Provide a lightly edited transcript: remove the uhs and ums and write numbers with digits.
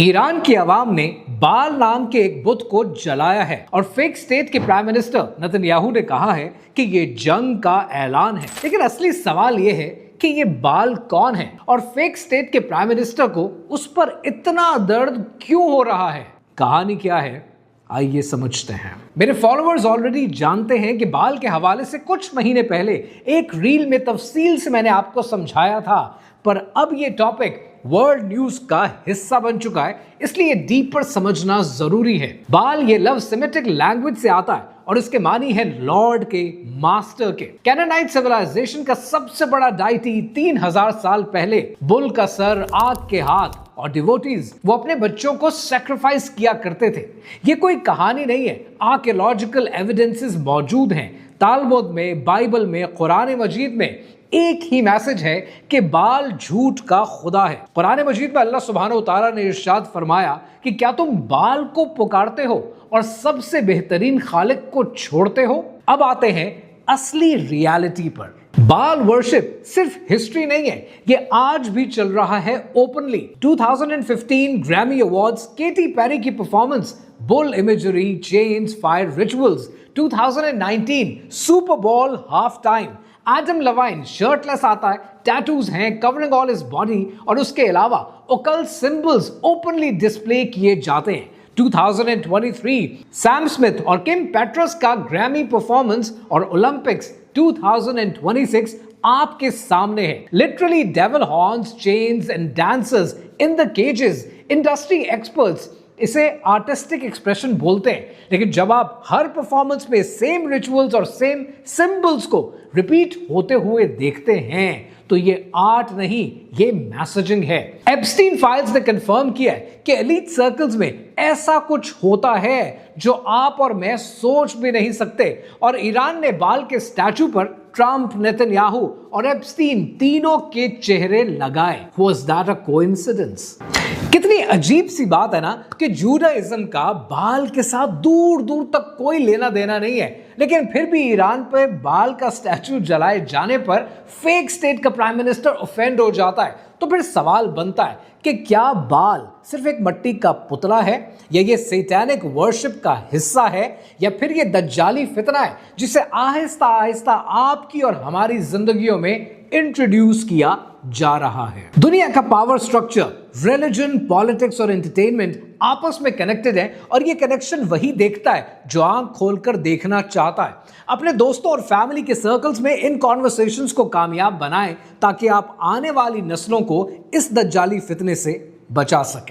Iran की आवाम ने बाल नाम के एक बुत को जलाया है और फेक स्टेट के प्राइम मिनिस्टर नेतन्याहू ने कहा है कि ये जंग का ऐलान है। लेकिन असली सवाल ये है कि ये बाल कौन है और फेक स्टेट के प्राइम मिनिस्टर को उस पर इतना दर्द क्यों हो रहा है। कहानी क्या है, आइए समझते हैं। मेरे फॉलोअर्स ऑलरेडी जानते हैं कि बाल के हवाले से कुछ महीने पहले एक रील में तफसील से मैंने आपको समझाया था, पर अब ये टॉपिक वर्ल्ड न्यूज का हिस्सा बन चुका है, इसलिए डीपर समझना जरूरी है। बाल ये लफ्ज सेमेटिक लैंग्वेज से आता है और इसके मानी है लॉर्ड के, मास्टर के। कैनानाइट सिविलाइजेशन का सबसे बड़ा डाइटी 3000 साल पहले बुल का सर, आग के हाथ और डिवोटीज वो अपने बच्चों को सैक्रिफाइस किया करते थे। ये कोई कहानी नहीं है, आर्कियोलॉजिकल एविडेंसेस मौजूद हैं। तालमुद में, बाइबल में, कुरान मजीद में एक ही मैसेज है कि बाल झूठ का खुदा है। कुरान मजीद में अल्लाह सुब्हानहू व तआला ने इरशाद फरमाया कि क्या तुम बाल को पुकारते हो और सबसे बेहतरीन खालिक को छोड़ते हो। अब आते हैं असली रियलिटी पर। बाल वर्शिप सिर्फ हिस्ट्री नहीं है, ये आज भी चल रहा है openly. 2015 Grammy awards, Katy Perry की performance, bull imagery, chains, fire rituals. 2019 super bowl half time, Adam Levine shirtless आता है, टैटूज हैं कवरिंग ऑल हिज बॉडी और उसके अलावा ओकल्ट सिंबल्स ओपनली डिस्प्ले किए जाते हैं। 2023 सैम स्मिथ और किम पेट्रस का ग्रैमी परफॉर्मेंस और ओलंपिक्स 2026 आपके सामने है। Literally devil horns, chains and dancers in the cages. Industry experts इसे आर्टिस्टिक एक्सप्रेशन बोलते हैं, लेकिन जब आप हर परफॉर्मेंस में सेम रिचुअल्स और सेम सिंबल्स को रिपीट होते हुए देखते हैं तो ये आर्ट नहीं, ये मैसेजिंग है। एप्स्टीन फाइल्स ने कंफर्म किया है कि एलीट सर्कल्स में ऐसा कुछ होता है जो आप और मैं सोच भी नहीं सकते। और ईरान ने बाल के स्टैचू पर ट्रंप, नेतन्याहू और एप्स्टीन तीनों के चेहरे लगाए। Was that a coincidence? कितनी अजीब सी बात है ना कि जूडाइज्म का बाल के साथ दूर दूर तक कोई लेना देना नहीं है, लेकिन फिर भी ईरान पे बाल का स्टैचू जलाए जाने पर फेक स्टेट का प्राइम मिनिस्टर ऑफेंड हो जाता है। तो फिर सवाल बनता है कि क्या बाल सिर्फ एक मिट्टी का पुतला है, या ये सैतानिक वर्शिप का हिस्सा है, या फिर ये दज्जाली फितना है जिसे आहिस्ता आहिस्ता आपकी और हमारी जिंदगियों में इंट्रोड्यूस किया जा रहा है। दुनिया का पावर स्ट्रक्चर, रिलीजन, पॉलिटिक्स और एंटरटेनमेंट आपस में कनेक्टेड है और ये कनेक्शन वही देखता है जो आंख खोलकर देखना चाहता है। अपने दोस्तों और फैमिली के सर्कल्स में इन कॉन्वर्सेशंस को कामयाब बनाएं ताकि आप आने वाली नस्लों को इस दज्जाली फितने से बचा सकें।